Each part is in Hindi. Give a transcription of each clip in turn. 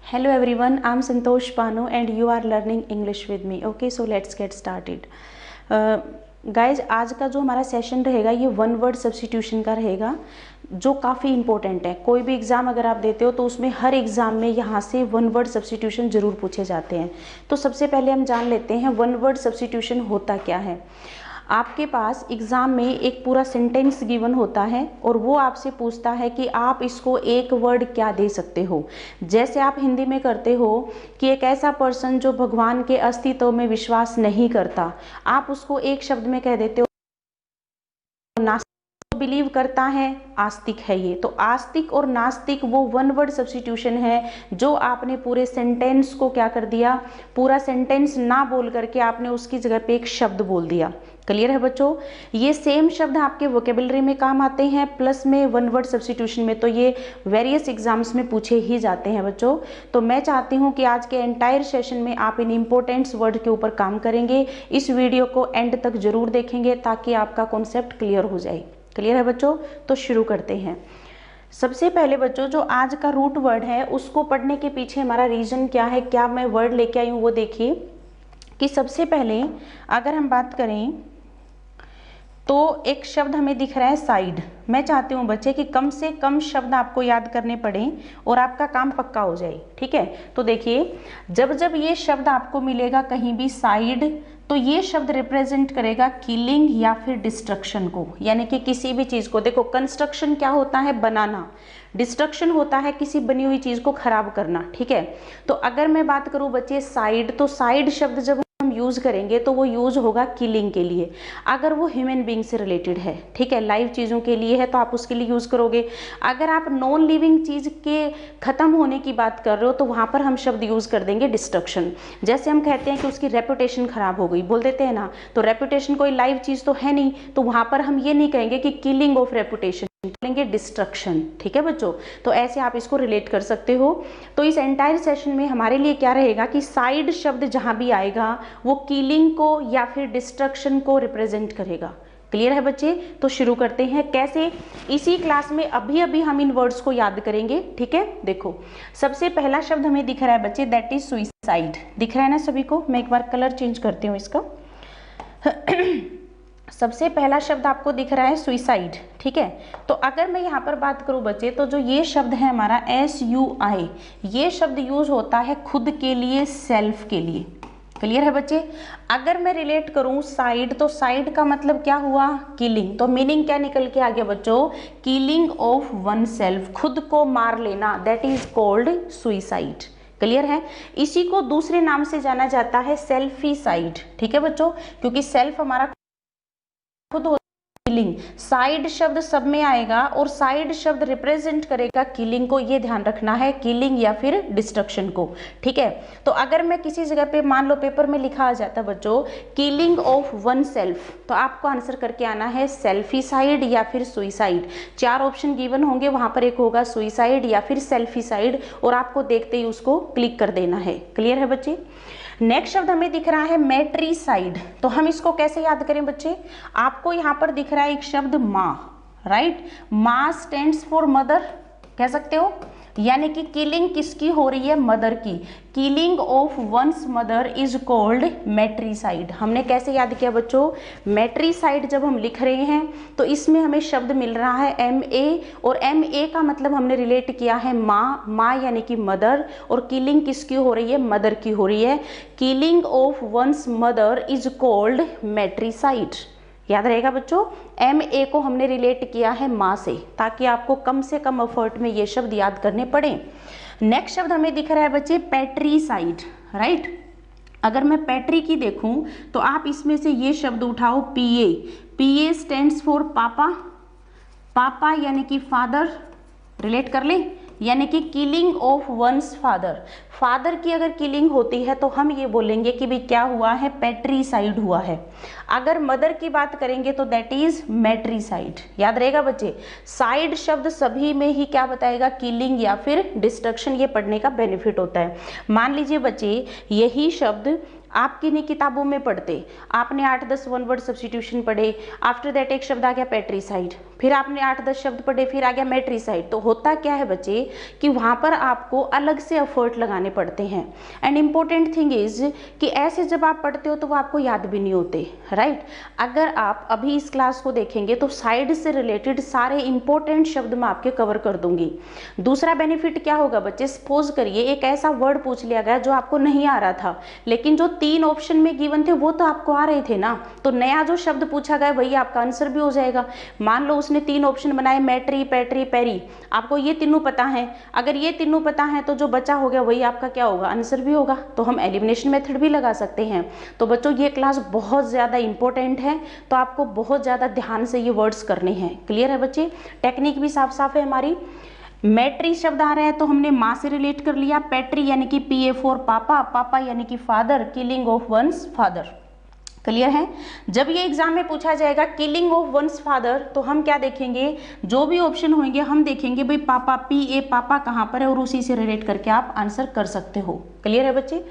Hello everyone, I'm Santosh Panu and you are learning English with me. Okay, so let's get started. Guys आज का जो हमारा सेशन रहेगा ये वन वर्ड सब्स्टिट्यूशन का रहेगा, जो काफ़ी इंपॉर्टेंट है। कोई भी एग्ज़ाम अगर आप देते हो तो उसमें हर एग्ज़ाम में यहाँ से वन वर्ड सब्स्टिट्यूशन ज़रूर पूछे जाते हैं। तो सबसे पहले हम जान लेते हैं वन वर्ड सब्स्टिट्यूशन होता क्या है। आपके पास एग्ज़ाम में एक पूरा सेंटेंस गिवन होता है और वो आपसे पूछता है कि आप इसको एक वर्ड क्या दे सकते हो। जैसे आप हिंदी में करते हो कि एक ऐसा पर्सन जो भगवान के अस्तित्व में विश्वास नहीं करता, आप उसको एक शब्द में कह देते हो नास्तिक। बिलीव करता है, आस्तिक है ये। तो आस्तिक और नास्तिक वो वन वर्ड सब्स्टिट्यूशन है जो आपने पूरे सेंटेंस को क्या कर दिया, पूरा सेंटेंस ना बोल करके आपने उसकी जगह पे एक शब्द बोल दिया। क्लियर है बच्चों। ये सेम शब्द आपके वोकेबलरी में काम आते हैं, प्लस में वन वर्ड सब्स्टिट्यूशन में तो ये वेरियस एग्जाम्स में पूछे ही जाते हैं बच्चों। तो मैं चाहती हूँ कि आज के एंटायर सेशन में आप इन इंपॉर्टेंट वर्ड के ऊपर काम करेंगे। इस वीडियो को एंड तक जरूर देखेंगे ताकि आपका कॉन्सेप्ट क्लियर हो जाए। क्लियर है बच्चों। तो शुरू करते हैं। सबसे पहले बच्चों जो आज का रूट वर्ड है उसको पढ़ने के पीछे हमारा रीजन क्या है, क्या मैं वर्ड लेके आई हूँ, वो देखिए कि सबसे पहले अगर हम बात करें तो एक शब्द हमें दिख रहा है साइड। मैं चाहती हूँ बच्चे कि कम से कम शब्द आपको याद करने पड़े और आपका काम पक्का हो जाए। ठीक है। तो देखिए जब जब ये शब्द आपको मिलेगा कहीं भी साइड, तो ये शब्द रिप्रेजेंट करेगा किलिंग या फिर डिस्ट्रक्शन को, यानी कि किसी भी चीज को। देखो कंस्ट्रक्शन क्या होता है, बनाना। डिस्ट्रक्शन होता है किसी बनी हुई चीज को खराब करना। ठीक है। तो अगर मैं बात करूं बच्चे साइड, तो साइड शब्द जब हम यूज करेंगे तो वो यूज होगा किलिंग के लिए, अगर वो ह्यूमन बीइंग से रिलेटेड है। ठीक है, लाइव चीजों के लिए है तो आप उसके लिए यूज करोगे। अगर आप नॉन लिविंग चीज के खत्म होने की बात कर रहे हो तो वहां पर हम शब्द यूज कर देंगे डिस्ट्रक्शन। जैसे हम कहते हैं कि उसकी रेपुटेशन खराब हो गई, बोल देते हैं ना, तो रेपुटेशन कोई लाइव चीज तो है नहीं, तो वहां पर हम ये नहीं कहेंगे कि किलिंग ऑफ रेपुटेशन, बोलेंगे डिस्ट्रक्शन। ठीक है बच्चों। तो ऐसे आप इसको रिलेट कर सकते हो। तो इस एंटायर सेशन में हमारे लिए क्या रहेगा कि साइड शब्द जहां भी आएगा वो किलिंग को या फिर डिस्ट्रक्शन को रिप्रेजेंट करेगा। क्लियर है बच्चे। तो शुरू करते हैं। कैसे, इसी क्लास में अभी अभी हम इन वर्ड्स को याद करेंगे। ठीक है। देखो सबसे पहला शब्द हमें दिख रहा है बच्चे, दैट इज सुइसाइड। दिख रहा है ना सभी को। मैं एक बार कलर चेंज करती हूँ इसका। सबसे पहला शब्द आपको दिख रहा है सुइसाइड। ठीक है। तो अगर मैं यहाँ पर बात करूँ बच्चे, तो जो ये शब्द है हमारा SUI, ये शब्द यूज होता है खुद के लिए, सेल्फ के लिए। क्लियर है बच्चे। अगर मैं रिलेट करूं साइड, तो साइड का मतलब क्या हुआ, किलिंग। तो मीनिंग क्या निकल के आ गया बच्चों, किलिंग ऑफ वन सेल्फ, खुद को मार लेना, that is called suicide. Clear है। इसी को दूसरे नाम से जाना जाता है सेल्फिसाइड। ठीक है बच्चों, क्योंकि सेल्फ हमारा खुद होता है, किलिंग। साइड शब्द सब में आएगा और साइड शब्द रिप्रेजेंट करेगा किलिंग को, ये ध्यान रखना है, किलिंग या फिर डिस्ट्रक्शन को। ठीक है। तो अगर मैं किसी जगह पे मान लो पेपर में लिखा आ जाता बच्चों किलिंग ऑफ वन सेल्फ, तो आपको आंसर करके आना है सेल्फिसाइड या फिर सुइसाइड। 4 ऑप्शन गिवन होंगे, वहां पर एक होगा सुइसाइड या फिर सेल्फिसाइड और आपको देखते ही उसको क्लिक कर देना है। क्लियर है बच्चे। नेक्स्ट शब्द हमें दिख रहा है मैट्रिसाइड। तो हम इसको कैसे याद करें बच्चे, आपको यहां पर दिख रहा है एक शब्द माँ, राइट। माँ स्टैंड्स फॉर मदर, कह सकते हो, यानी कि किलिंग किसकी हो रही है, मदर की। Killing of one's mother is called matricide. हमने कैसे याद किया बच्चों, मैट्रिसाइड जब हम लिख रहे हैं तो इसमें हमें शब्द मिल रहा है MA, और MA का मतलब हमने रिलेट किया है माँ, माँ यानी कि मदर, और किलिंग किसकी हो रही है, मदर की हो रही है। Killing of one's mother is called matricide. याद रहेगा बच्चों, MA को हमने रिलेट किया है माँ से, ताकि आपको कम से कम एफर्ट में ये शब्द याद करने पड़े। नेक्स्ट शब्द हमें दिख रहा है बच्चे पैट्रीसाइड, राइट। अगर मैं पैट्री की देखूं तो आप इसमें से ये शब्द उठाओ PA। PA स्टैंड्स फॉर पापा, पापा यानी कि फादर, रिलेट कर ले, यानी कि killing of once father. Father की अगर किलिंग होती है तो हम ये बोलेंगे कि भाई क्या हुआ है, पैट्रीसाइड हुआ है। अगर मदर की बात करेंगे तो दैट इज मैट्रिसाइड। याद रहेगा बच्चे, साइड शब्द सभी में ही क्या बताएगा, किलिंग या फिर डिस्ट्रक्शन। ये पढ़ने का बेनिफिट होता है। मान लीजिए बच्चे यही शब्द आप किन्हीं किताबों में पढ़ते, आपने 8-10 वन वर्ड सब्स्टिट्यूशन पढ़े, आफ्टर दैट एक शब्द आ गया पैट्रीसाइड, फिर आपने 8-10 शब्द पढ़े, फिर आ गया मैट्रीसाइड। तो होता क्या है बच्चे कि वहाँ पर आपको अलग से एफर्ट लगाने पड़ते हैं। एंड इम्पोर्टेंट थिंग इज कि ऐसे जब आप पढ़ते हो तो वो आपको याद भी नहीं होते, राइट। अगर आप अभी इस क्लास को देखेंगे तो साइड से रिलेटेड सारे इंपॉर्टेंट शब्द मैं आपके कवर कर दूंगी। दूसरा बेनिफिट क्या होगा बच्चे, सपोज करिए एक ऐसा वर्ड पूछ लिया गया जो आपको नहीं आ रहा था, लेकिन जो 3 ऑप्शन में गिवन थे वो तो आपको आ रहे थे ना, तो नया जो शब्द पूछा गया वही आपका आंसर भी हो जाएगा। मान लो उसने 3 ऑप्शन बनाए, मैट्री, पैट्री, पेरी, आपको ये तीनों पता है। अगर ये तीनों पता है तो जो बचा हो गया वही आपका क्या होगा, आंसर भी होगा। तो हम एलिमिनेशन मेथड भी लगा सकते हैं। तो बच्चों ये क्लास बहुत ज्यादा इंपॉर्टेंट है, तो आपको बहुत ज्यादा ध्यान से ये वर्ड्स करने हैं। क्लियर है बच्चे, टेक्निक भी साफ साफ है हमारी। मैट्री शब्द आ रहा है तो हमने माँ से रिलेट कर लिया, पैट्री यानी कि PA फॉर पापा, पापा यानी कि father, killing of once father. Clear है। जब ये एग्जाम में पूछा जाएगा किलिंग ऑफ वंस फादर, तो हम क्या देखेंगे, जो भी ऑप्शन होंगे हम देखेंगे भाई पापा, PA पापा कहाँ पर है, और उसी से रिलेट करके आप आंसर कर सकते हो। क्लियर है बच्चे।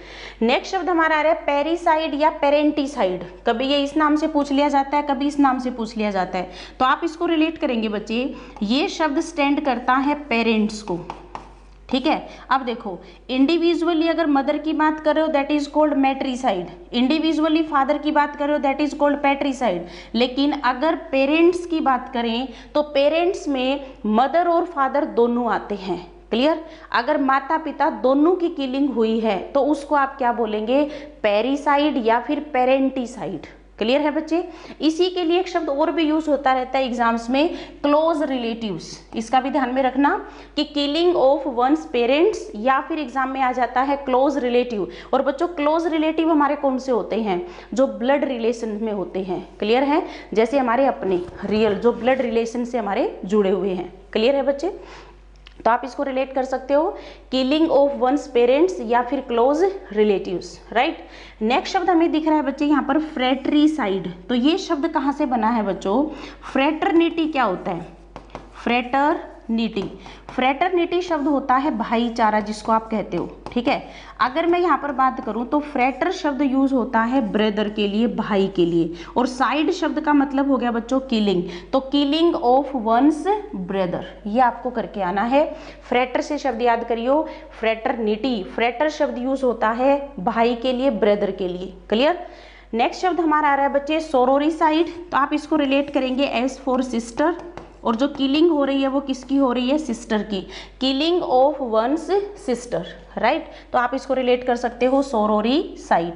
नेक्स्ट शब्द हमारा आ रहा है पेरीसाइड या पेरेंटीसाइड। कभी ये इस नाम से पूछ लिया जाता है, कभी इस नाम से पूछ लिया जाता है, तो आप इसको रिलेट करेंगे बच्चे। ये शब्द स्टैंड करता है पेरेंट्स को, ठीक है। अब देखो इंडिविजुअली अगर मदर की बात कर रहे हो that is called matricide, individually father की बात कर रहे हो दैट इज कॉल्ड पैट्रीसाइड। लेकिन अगर पेरेंट्स की बात करें तो पेरेंट्स में मदर और फादर दोनों आते हैं। क्लियर। अगर माता पिता दोनों की किलिंग हुई है तो उसको आप क्या बोलेंगे, पेरीसाइड या फिर पेरेंटीसाइड। क्लियर है बच्चे। इसी के लिए एक शब्द और भी यूज होता रहता है एग्जाम्स में, क्लोज रिलेटिव्स। इसका भी ध्यान में रखना कि किलिंग ऑफ वंस पेरेंट्स या फिर एग्जाम में आ जाता है क्लोज रिलेटिव। और बच्चों क्लोज रिलेटिव हमारे कौन से होते हैं, जो ब्लड रिलेशन में होते हैं। क्लियर है, जैसे हमारे अपने रियल जो ब्लड रिलेशन से हमारे जुड़े हुए हैं। क्लियर है बच्चे। तो आप इसको रिलेट कर सकते हो किलिंग ऑफ वंस पेरेंट्स या फिर क्लोज रिलेटिव्स, राइट। नेक्स्ट शब्द हमें दिख रहा है बच्चे यहाँ पर फ्रेट्रीसाइड। तो ये शब्द कहाँ से बना है बच्चों, फ्रेटर्निटी क्या होता है, फ्रेटर्निटी। फ्रेटर्निटी शब्द होता है भाईचारा जिसको आप कहते हो, ठीक है। अगर मैं यहाँ पर बात करूँ तो फ्रेटर शब्द यूज होता है ब्रदर के लिए, भाई के लिए, और साइड शब्द का मतलब हो गया बच्चों किलिंग। तो किलिंग ऑफ वंस ब्रदर, ये आपको करके आना है। फ्रेटर से शब्द याद करियो, फ्रेटर्निटी। फ्रेटर शब्द यूज होता है भाई के लिए, ब्रदर के लिए। क्लियर। नेक्स्ट शब्द हमारा आ रहा है बच्चे सोरोरीसाइड। तो आप इसको रिलेट करेंगे एस फॉर सिस्टर, और जो किलिंग हो रही है वो किसकी हो रही है, सिस्टर की। Killing of one's sister, right. तो आप इसको रिलेट कर सकते हो सोरोरीसाइड।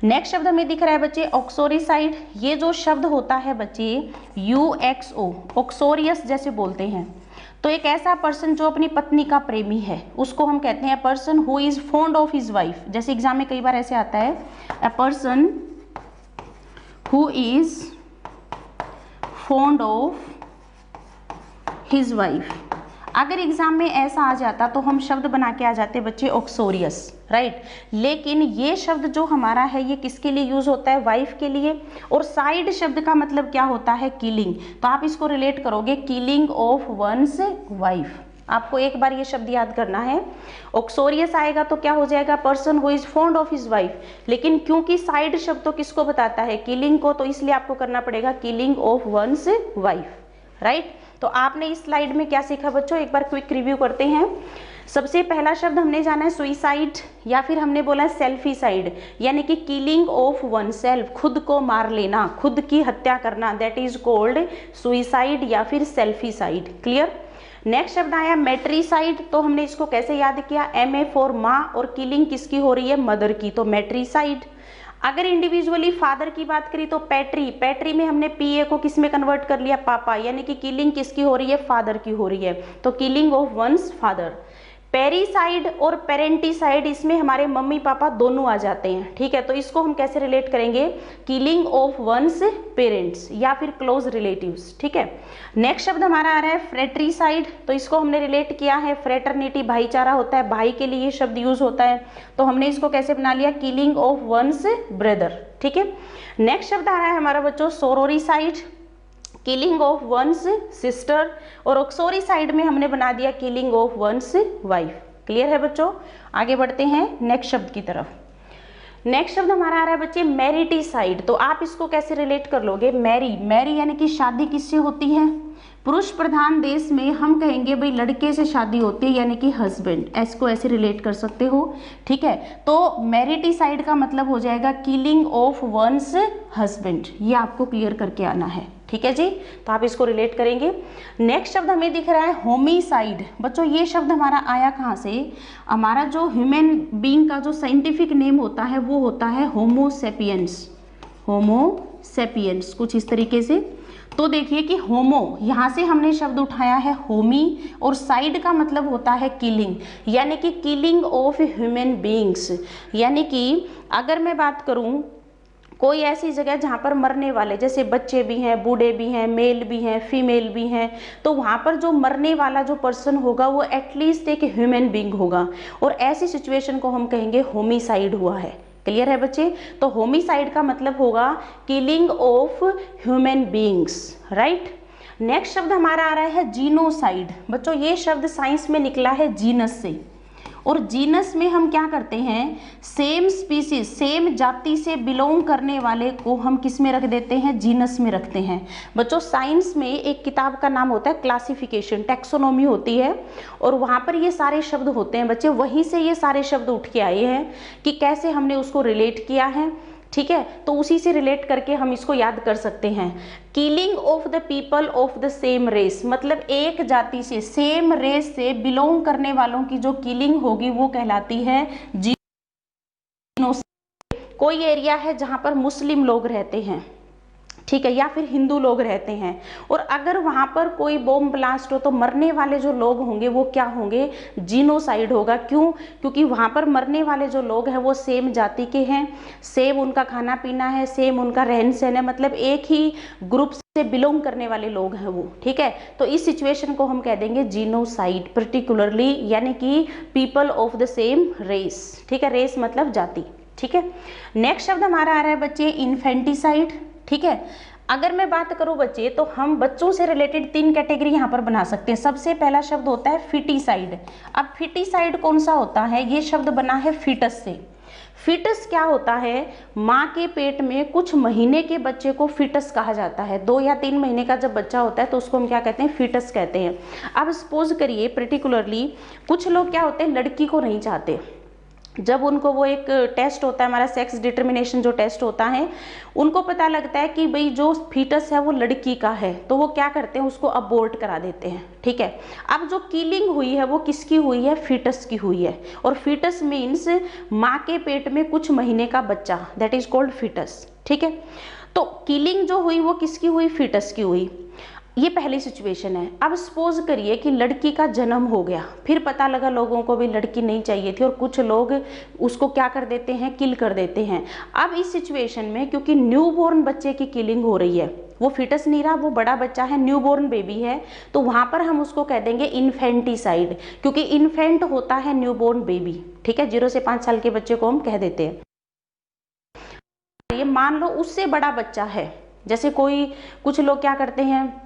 नेक्स्ट शब्द हमें दिख रहा है बच्चे ऑक्सोरीसाइड। ये जो शब्द होता है बच्चे UXO, ऑक्सोरियस जैसे बोलते हैं। तो एक ऐसा पर्सन जो अपनी पत्नी का प्रेमी है उसको हम कहते हैं person who is fond of his wife. जैसे एग्जाम में कई बार ऐसे आता है, a person who is fond of his wife. अगर एग्जाम में ऐसा आ जाता तो हम शब्द बना के आ जाते बच्चे ऑक्सोरियस, राइट। लेकिन ये शब्द जो हमारा है ये किसके लिए यूज होता है, वाइफ के लिए। और साइड शब्द का मतलब क्या होता है, किलिंग। तो आप इसको रिलेट करोगे किलिंग ऑफ वंस वाइफ। आपको एक बार ये शब्द याद करना है, ऑक्सोरियस आएगा तो क्या हो जाएगा, person who is fond of his wife. लेकिन क्योंकि साइड शब्द तो किसको बताता है, किलिंग को, तो इसलिए आपको करना पड़ेगा killing of one's wife, right. तो आपने इस स्लाइड में क्या सीखा बच्चों, एक बार क्विक रिव्यू करते हैं। सबसे पहला शब्द हमने जाना है सुइसाइड, या फिर हमने बोला सेल्फिसाइड, यानी कि किलिंग ऑफ वन सेल्फ, खुद को मार लेना, खुद की हत्या करना, दैट इज कॉल्ड सुइसाइड या फिर सेल्फिसाइड। क्लियर। नेक्स्ट शब्द आया मैट्रीसाइड। तो हमने इसको कैसे याद किया, MA फॉर माँ, और किलिंग किसकी हो रही है, मदर की, तो मैट्रीसाइड। अगर इंडिविजुअली फादर की बात करी तो पैट्री, पैट्री में हमने PA को किस में कन्वर्ट कर लिया, पापा, यानी कि किलिंग किसकी हो रही है, फादर की हो रही है, तो किलिंग ऑफ वंस फादर। पेरीसाइड और पेरेंटीसाइड, इसमें हमारे मम्मी पापा दोनों आ जाते हैं, ठीक है। तो इसको हम कैसे रिलेट करेंगे, किलिंग ऑफ वंस पेरेंट्स या फिर क्लोज रिलेटिव्स, ठीक है। नेक्स्ट शब्द हमारा आ रहा है फ्रेट्रीसाइड। तो इसको हमने रिलेट किया है, फ्रेटर्निटी भाईचारा होता है, भाई के लिए ये शब्द यूज होता है, तो हमने इसको कैसे बना लिया, किलिंग ऑफ वंस ब्रदर, ठीक है। नेक्स्ट शब्द आ रहा है हमारा बच्चों sororicide, killing of one's sister, और ऑक्सोरीसाइड में हमने बना दिया killing of one's wife. Clear है बच्चों। आगे बढ़ते हैं नेक्स्ट शब्द की तरफ। नेक्स्ट शब्द हमारा आ रहा है बच्चे मैरिटिसाइड। तो आप इसको कैसे रिलेट कर लोगे, मैरी यानी कि शादी किससे होती है, पुरुष प्रधान देश में हम कहेंगे भाई लड़के से शादी होती है यानी कि हस्बैंड, इसको ऐसे रिलेट कर सकते हो, ठीक है। तो मैरिटिसाइड का मतलब हो जाएगा किलिंग ऑफ वंस हस्बैंड, ये आपको क्लियर करके आना है, ठीक है जी। तो आप इसको रिलेट करेंगे। नेक्स्ट शब्द हमें दिख रहा है होमिसाइड। बच्चों ये शब्द हमारा आया कहाँ से, हमारा जो ह्यूमन बीइंग का जो साइंटिफिक नेम होता है वो होता है होमोसेपियंस, होमोसेपियंस कुछ इस तरीके से। तो देखिए कि होमो यहाँ से हमने शब्द उठाया है होमी, और साइड का मतलब होता है किलिंग, यानी कि किलिंग ऑफ ह्यूमन बीइंग्स। यानी कि अगर मैं बात करूँ कोई ऐसी जगह जहाँ पर मरने वाले, जैसे बच्चे भी हैं, बूढ़े भी हैं, मेल भी हैं, फीमेल भी हैं, तो वहाँ पर जो मरने वाला जो पर्सन होगा वो एटलीस्ट एक ह्यूमन बीइंग होगा, और ऐसी सिचुएशन को हम कहेंगे होमिसाइड हुआ है। क्लियर है बच्चे। तो होमिसाइड का मतलब होगा killing of human beings, right. Next शब्द हमारा आ रहा है जीनोसाइड। बच्चों ये शब्द साइंस में निकला है जीनस से, और जीनस में हम क्या करते हैं, सेम स्पीसीज, सेम जाति से बिलोंग करने वाले को हम किस में रख देते हैं, जीनस में रखते हैं। बच्चों साइंस में एक किताब का नाम होता है क्लासिफिकेशन, टैक्सोनॉमी होती है, और वहाँ पर ये सारे शब्द होते हैं बच्चे, वहीं से ये सारे शब्द उठ के आए हैं कि कैसे हमने उसको रिलेट किया है, ठीक है। तो उसी से रिलेट करके हम इसको याद कर सकते हैं। Killing of the people of the same race, मतलब एक जाति से, सेम रेस से बिलोंग करने वालों की जो किलिंग होगी वो कहलाती है जीनोसाइड। कोई एरिया है जहां पर मुस्लिम लोग रहते हैं, ठीक है, या फिर हिंदू लोग रहते हैं, और अगर वहां पर कोई बॉम्ब ब्लास्ट हो तो मरने वाले जो लोग होंगे वो क्या होंगे, जीनोसाइड होगा। क्यों, क्योंकि वहां पर मरने वाले जो लोग हैं वो सेम जाति के हैं, सेम उनका खाना पीना है, सेम उनका रहन सहन है, मतलब एक ही ग्रुप से बिलोंग करने वाले लोग हैं वो, ठीक है। तो इस सिचुएशन को हम कह देंगे जीनोसाइड, पर्टिकुलरली यानी कि people of the same race, ठीक है, रेस मतलब जाति, ठीक है। नेक्स्ट शब्द हमारा आ रहा है बच्चे इन्फेंटिसाइड, ठीक है। अगर मैं बात करूं बच्चे तो हम बच्चों से रिलेटेड 3 कैटेगरी यहाँ पर बना सकते हैं। सबसे पहला शब्द होता है फिटिसाइड। अब फिटिसाइड कौन सा होता है, ये शब्द बना है फिटस से। फिटस क्या होता है, माँ के पेट में कुछ महीने के बच्चे को फिटस कहा जाता है। 2 या 3 महीने का जब बच्चा होता है तो उसको हम क्या कहते हैं, फिटस कहते हैं। अब सपोज करिए पर्टिकुलरली कुछ लोग क्या होते हैं, लड़की को नहीं चाहते, जब उनको वो एक टेस्ट होता है हमारा सेक्स डिटर्मिनेशन जो टेस्ट होता है, उनको पता लगता है कि भाई जो फीटस है वो लड़की का है, तो वो क्या करते हैं, उसको अबॉर्ट करा देते हैं, ठीक है। अब जो किलिंग हुई है वो किसकी हुई है, फीटस की हुई है, और फीटस मीन्स माँ के पेट में कुछ महीने का बच्चा, दैट इज कॉल्ड फीटस, ठीक है। तो किलिंग जो हुई वो किसकी हुई, फीटस की हुई। ये पहली सिचुएशन है। अब सपोज करिए कि लड़की का जन्म हो गया, फिर पता लगा लोगों को भी लड़की नहीं चाहिए थी, और कुछ लोग उसको क्या कर देते हैं, किल कर देते हैं। अब इस सिचुएशन में क्योंकि न्यूबॉर्न बच्चे की किलिंग हो रही है, वो फिटस नहीं रहा, वो बड़ा बच्चा है, न्यूबॉर्न बेबी है, तो वहां पर हम उसको कह देंगे इन्फेंटिसाइड, क्योंकि इन्फेंट होता है न्यूबॉर्न बेबी, ठीक है, 0 से 5 साल के बच्चे को हम कह देते हैं। ये मान लो उससे बड़ा बच्चा है, जैसे कुछ लोग क्या करते हैं,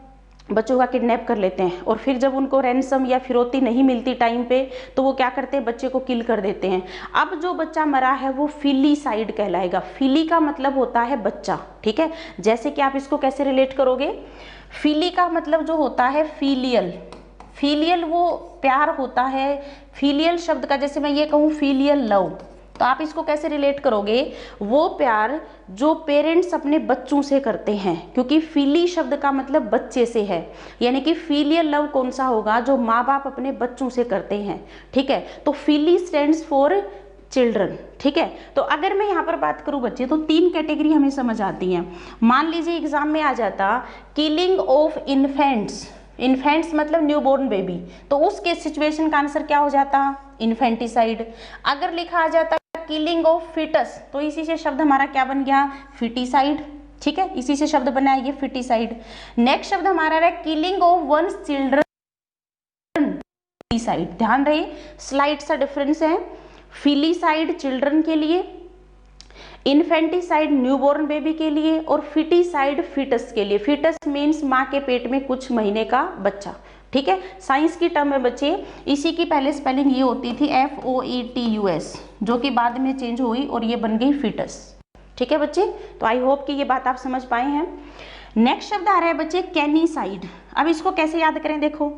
बच्चों का किडनैप कर लेते हैं, और फिर जब उनको रैंसम या फिरौती नहीं मिलती टाइम पे तो वो क्या करते हैं, बच्चे को किल कर देते हैं। अब जो बच्चा मरा है वो फिलीसाइड कहलाएगा। फिली का मतलब होता है बच्चा, ठीक है। जैसे कि आप इसको कैसे रिलेट करोगे, फिली का मतलब जो होता है फीलियल, फीलियल वो प्यार होता है, फीलियल शब्द का जैसे मैं ये कहूँ फीलियल लव, तो आप इसको कैसे रिलेट करोगे, वो प्यार जो पेरेंट्स अपने बच्चों से करते हैं, क्योंकि फीली शब्द का मतलब बच्चे से है, यानी कि फीलियल लव कौन सा होगा, जो माँ बाप अपने बच्चों से करते हैं, ठीक है। तो फीली स्टैंड्स फॉर चिल्ड्रन, ठीक है। तो अगर मैं यहाँ पर बात करूँ बच्चे तो 3 कैटेगरी हमें समझ आती हैं। मान लीजिए एग्जाम में आ जाता किलिंग ऑफ इन्फेंट्स, इन्फेंट्स मतलब न्यूबॉर्न बेबी, तो उसके सिचुएशन का आंसर क्या हो जाता, इन्फेंटिसाइड। अगर लिखा आ जाता किलिंग ऑफ फिटस, तो इसी से शब्द हमारा क्या बन गया, फिटिसाइड, ठीक है, इसी से शब्द बना है ये फिटिसाइड। नेक्स्ट शब्द हमारा है किलिंग ऑफ वंस चिल्ड्रन, फिलिसाइड। ध्यान रहे स्लाइड सा डिफरेंस है, फिलिसाइड चिल्ड्रन के लिए, इन्फेंटिसाइड न्यूबॉर्न बेबी के लिए, और फिटिसाइड फिटस के लिए। फिटस मीन्स माँ के पेट में कुछ महीने का बच्चा, ठीक है, साइंस की टर्म है बच्चे। इसी की पहले स्पेलिंग ये होती थी FOETUS, जो कि बाद में चेंज हुई और ये बन गई फीटस। ठीक है बच्चे, तो आई होप कि ये बात आप समझ पाए हैं। नेक्स्ट शब्द आ रहा है बच्चे कैनीसाइड। अब इसको कैसे याद करें, देखो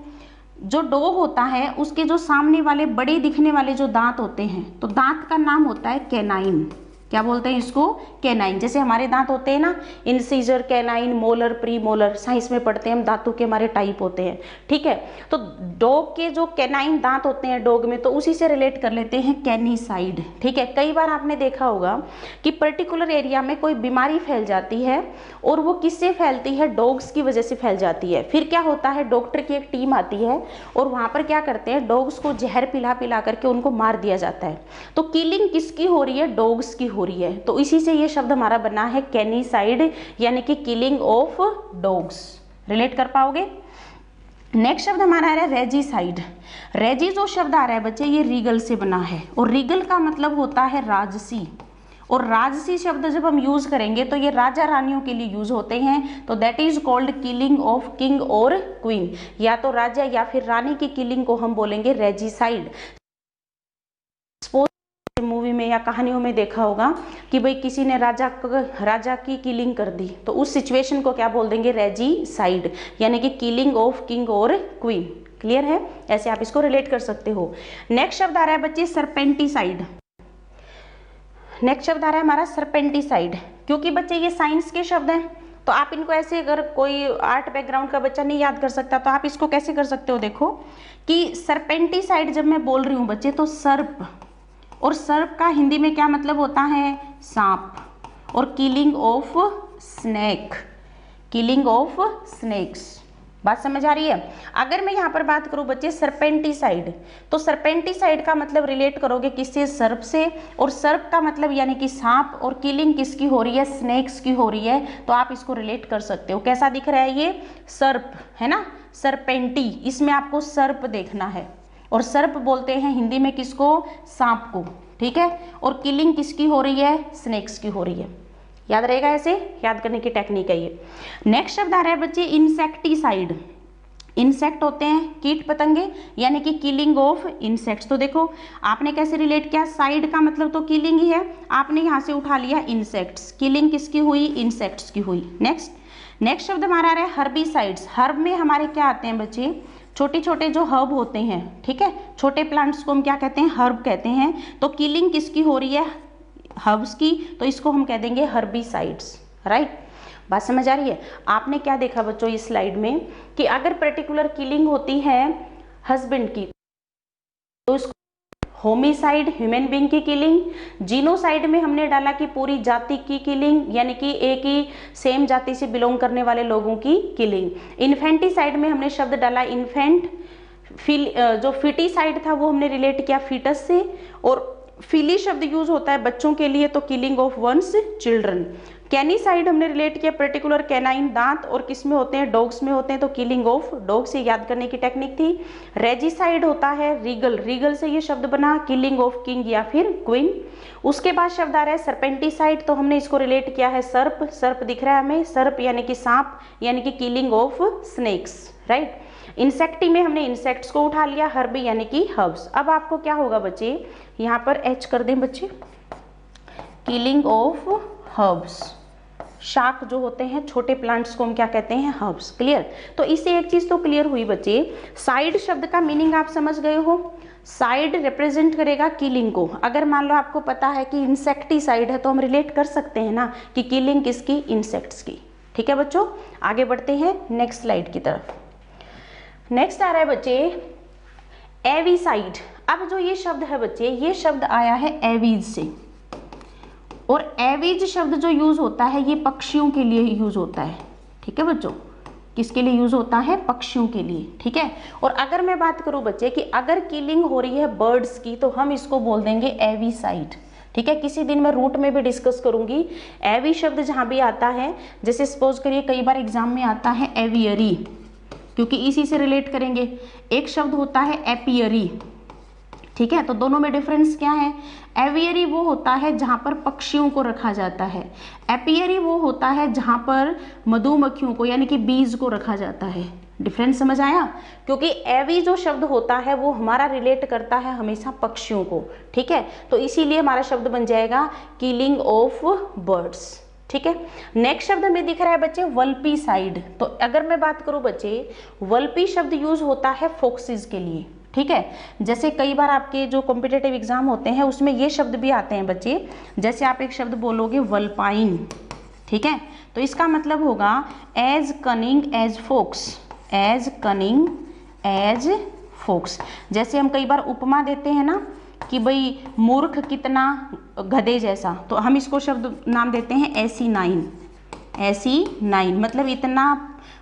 जो डॉग होता है उसके जो सामने वाले बड़े दिखने वाले जो दांत होते हैं, तो दांत का नाम होता है कैनाइन। क्या बोलते हैं इसको, कैनाइन। जैसे हमारे दांत होते हैं ना, incisor, canine, molar, pre molar, science में पढ़ते हैं हम, दांतों के हमारे टाइप होते हैं। ठीक है, तो डॉग के जो कैनाइन दांत होते हैं डॉग में, तो उसी से रिलेट कर लेते हैं कैनीसाइड। ठीक है, कई बार आपने देखा होगा कि पर्टिकुलर एरिया में कोई बीमारी फैल जाती है और वो किससे फैलती है, डॉग्स की वजह से फैल जाती है। फिर क्या होता है, डॉक्टर की एक टीम आती है और वहां पर क्या करते हैं, डॉग्स को जहर पिला पिला करके उनको मार दिया जाता है। तो किलिंग किसकी हो रही है, डॉग्स की हो रही है। तो इसी से ये शब्द हमारा बना है कैनीसाइड, यानी कि किलिंग ऑफ डॉग्स। रिलेट कर पाओगे। नेक्स्ट शब्द हमारा आ रहा है रेजिसाइड। रेजी जो शब्द आ रहा है बच्चे, ये रीगल से बना है और रीगल का मतलब होता है राजसी। और राजसी शब्द जब हम यूज करेंगे तो ये राजा रानियों के लिए यूज होते हैं, तो that is called killing of king और क्वीन। या तो राजा या फिर रानी की किलिंग को हम बोलेंगे रेजिसाइड। मूवी में या कहानियों में देखा होगा कि भाई किसी ने राजा की किलिंग कर दी, तो उस सिचुएशन को क्या बोल देंगे, रेजिसाइड, यानी कि किलिंग ऑफ किंग और क्वीन। क्लियर है, ऐसे आप इसको रिलेट कर सकते हो। नेक्स्ट शब्द आ रहा है बच्चे सरपेंटिसाइड। नेक्स्ट शब्द आ रहा है हमारा सरपेंटिसाइड। क्योंकि बच्चे ये साइंस के शब्द हैं, तो आप इनको ऐसे, अगर कोई आर्ट बैकग्राउंड का बच्चा नहीं याद कर सकता तो आप इसको कैसे कर सकते हो, देखो कि सरपेंटिसाइड जब मैं बोल रही हूँ बच्चे, तो सर्प, और सर्प का हिंदी में क्या मतलब होता है, सांप। और killing of snake, killing of snakes. बात समझ आ रही है। अगर मैं यहाँ पर बात करूँ बच्चे सरपेंटिसाइड, तो सरपेंटिसाइड का मतलब रिलेट करोगे किससे, सर्प से। और सर्प का मतलब यानी कि सांप, और किलिंग किसकी हो रही है, स्नेक्स की हो रही है। तो आप इसको रिलेट कर सकते हो। कैसा दिख रहा है ये, सर्प है ना, सरपेंटी, इसमें आपको सर्प देखना है। और सर्प बोलते हैं हिंदी में किसको, सांप को। ठीक है, और किलिंग किसकी हो रही है, स्नेक्स की हो रही है। याद रहेगा, ऐसे याद करने की टेक्निक है ये। नेक्स्ट शब्द आ रहा है बच्चे इंसेक्टिसाइड। इंसेक्ट होते हैं कीट पतंगे, यानी कि किलिंग ऑफ इंसेक्ट्स। तो देखो आपने कैसे रिलेट किया, साइड का मतलब तो किलिंग ही है, आपने यहाँ से उठा लिया इंसेक्ट्स, किलिंग किसकी हुई, इंसेक्ट्स की हुई। नेक्स्ट शब्द हमारा आ रहा है हर्बिसाइड्स। हर्ब में हमारे क्या आते हैं बच्चे, छोटे छोटे जो हर्ब होते हैं। ठीक है, छोटे प्लांट्स को हम क्या कहते हैं, हर्ब कहते हैं। तो किलिंग किसकी हो रही है, हर्ब्स की, तो इसको हम कह देंगे हर्बिसाइड्स। राइट, बात समझ आ रही है। आपने क्या देखा बच्चों इस स्लाइड में कि अगर पर्टिकुलर किलिंग होती है हस्बैंड की, तो इसको होमिसाइड, ह्यूमन बीइंग की किलिंग। जीनोसाइड में हमने डाला कि पूरी जाति की किलिंग, यानी कि एक ही सेम जाति से बिलोंग करने वाले लोगों की किलिंग। इन्फेंटिसाइड में हमने शब्द डाला इन्फेंट। जो फिटिसाइड था वो हमने रिलेट किया फीटस से। और फिली शब्द यूज होता है बच्चों के लिए, तो किलिंग ऑफ वंस चिल्ड्रन। कैनीसाइड हमने रिलेट किया पर्टिकुलर कैनाइन दांत, और किस में होते हैं, डॉग्स में होते हैं, तो किलिंग ऑफ डॉग से याद करने की टेक्निक थी। रेजिसाइड होता है रीगल, रीगल से ये शब्द बना, किलिंग ऑफ किंग या फिर क्वीन। उसके बाद शब्द आ रहा है सरपेंटिसाइड, तो हमने इसको रिलेट किया है सर्प, सर्प दिख रहा है हमें, सर्प यानी कि सांप, यानी कि किलिंग ऑफ स्नेक्स। राइट, इंसेक्टी में हमने इंसेक्ट्स को उठा लिया, हर्बी यानी कि हर्ब्स। अब आपको क्या होगा बच्चे, यहाँ पर एच कर दें बच्चे, किलिंग ऑफ हर्ब्स। शाक जो होते हैं छोटे प्लांट्स को हम क्या कहते हैं, हर्ब्स। क्लियर, तो इससे एक चीज तो क्लियर हुई बच्चे, साइड शब्द का मीनिंग आप समझ गए हो। साइड रिप्रेजेंट करेगा किलिंग को। अगर मान लो आपको पता है कि इंसेक्टिसाइड है, तो हम रिलेट कर सकते हैं ना कि किलिंग किसकी, इंसेक्ट्स की। ठीक है बच्चों, आगे बढ़ते हैं नेक्स्ट स्लाइड की तरफ। नेक्स्ट आ रहा है बच्चे एविसाइड। अब जो ये शब्द है बच्चे, ये शब्द आया है एवीज से, और एवीज शब्द जो यूज होता है ये पक्षियों के लिए यूज होता है। ठीक है बच्चों, किसके लिए यूज होता है, पक्षियों के लिए। ठीक है, और अगर मैं बात करूं बच्चे कि अगर किलिंग हो रही है बर्ड्स की, तो हम इसको बोल देंगे एविसाइड। ठीक है, किसी दिन मैं रूट में भी डिस्कस करूंगी। एवी शब्द जहां भी आता है, जैसे सपोज करिए कई बार एग्जाम में आता है एवियरी, क्योंकि इसी से रिलेट करेंगे। एक शब्द होता है एपियरी। ठीक है, तो दोनों में डिफरेंस क्या है, एवियरी वो होता है जहां पर पक्षियों को रखा जाता है, एपियरी वो होता है जहां पर मधुमक्खियों को यानी कि बीज को रखा जाता है। डिफरेंस समझ आया? क्योंकि एवी जो शब्द होता है वो हमारा रिलेट करता है हमेशा पक्षियों को, ठीक है, तो इसीलिए हमारा शब्द बन जाएगा किलिंग ऑफ बर्ड्स, ठीक है। नेक्स्ट शब्द हमें दिख रहा है बच्चे वल्पीसाइड। तो अगर मैं बात करूं बच्चे, वल्पी शब्द यूज होता है फोक्सिस के लिए, ठीक है। जैसे कई बार आपके जो कॉम्पिटिटिव एग्जाम होते हैं उसमें ये शब्द भी आते हैं बच्चे, जैसे आप एक शब्द बोलोगे वल्पाइन, ठीक है, तो इसका मतलब होगा as cunning as fox, as cunning as fox. जैसे हम कई बार उपमा देते हैं ना कि भाई मूर्ख कितना गधे जैसा, तो हम इसको शब्द नाम देते हैं एसिनाइन, एसिनाइन मतलब इतना